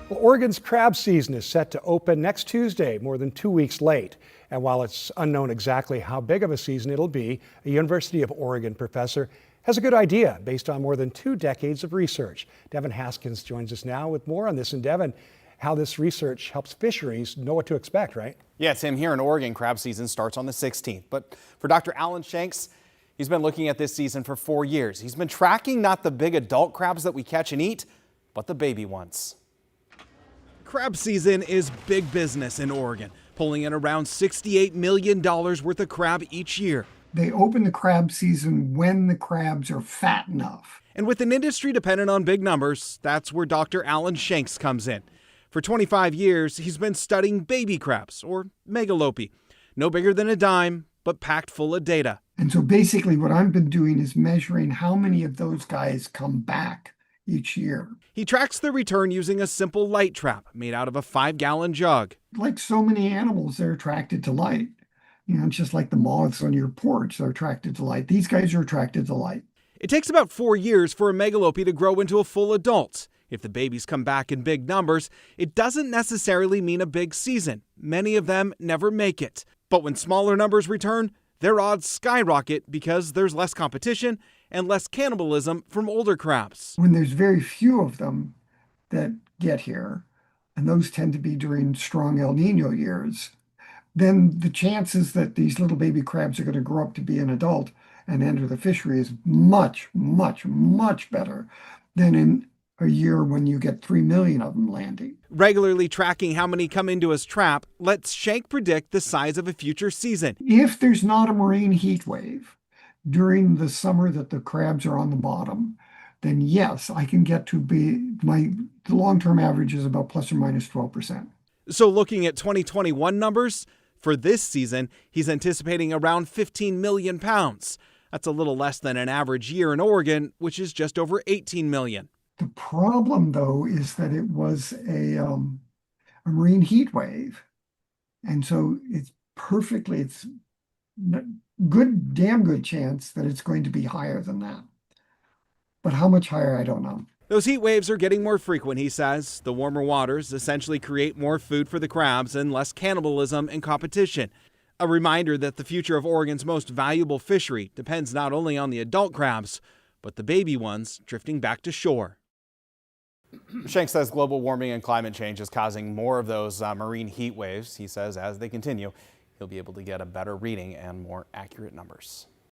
Well, Oregon's crab season is set to open next Tuesday, more than 2 weeks late. And while it's unknown exactly how big of a season it'll be, a University of Oregon professor has a good idea based on more than 2 decades of research. Devin Haskins joins us now with more on this. And Devin, how this research helps fisheries know what to expect, right? Yeah, Tim, here in Oregon, crab season starts on the 16th. But for Dr. Alan Shanks, he's been looking at this season for 4 years. He's been tracking not the big adult crabs that we catch and eat, but the baby ones. Crab season is big business in Oregon, pulling in around $68 million worth of crab each year. They open the crab season when the crabs are fat enough. And with an industry dependent on big numbers, that's where Dr. Alan Shanks comes in. For 25 years, he's been studying baby crabs, or megalopi. No bigger than a dime, but packed full of data. And so basically what I've been doing is measuring how many of those guys come back each year. He tracks the return using a simple light trap made out of a 5-gallon jug. Like so many animals, they're attracted to light. You know, it's just like the moths on your porch, they're attracted to light. These guys are attracted to light. It takes about 4 years for a megalopi to grow into a full adult. If the babies come back in big numbers, it doesn't necessarily mean a big season. Many of them never make it. But when smaller numbers return, their odds skyrocket because there's less competition and less cannibalism from older crabs. When there's very few of them that get here, and those tend to be during strong El Nino years, then the chances that these little baby crabs are going to grow up to be an adult and enter the fishery is much, much, much better than in a year when you get 3 million of them landing. Regularly tracking how many come into his trap lets Shank predict the size of a future season. If there's not a marine heat wave during the summer that the crabs are on the bottom, then yes, I can get to be, the long-term average is about plus or minus 12%. So looking at 2021 numbers, for this season, he's anticipating around 15 million pounds. That's a little less than an average year in Oregon, which is just over 18 million. The problem, though, is that it was a marine heat wave. And so it's damn good chance that it's going to be higher than that. But how much higher, I don't know. Those heat waves are getting more frequent, he says. The warmer waters essentially create more food for the crabs and less cannibalism and competition. A reminder that the future of Oregon's most valuable fishery depends not only on the adult crabs, but the baby ones drifting back to shore. Shanks says global warming and climate change is causing more of those marine heat waves. He says as they continue, he'll be able to get a better reading and more accurate numbers.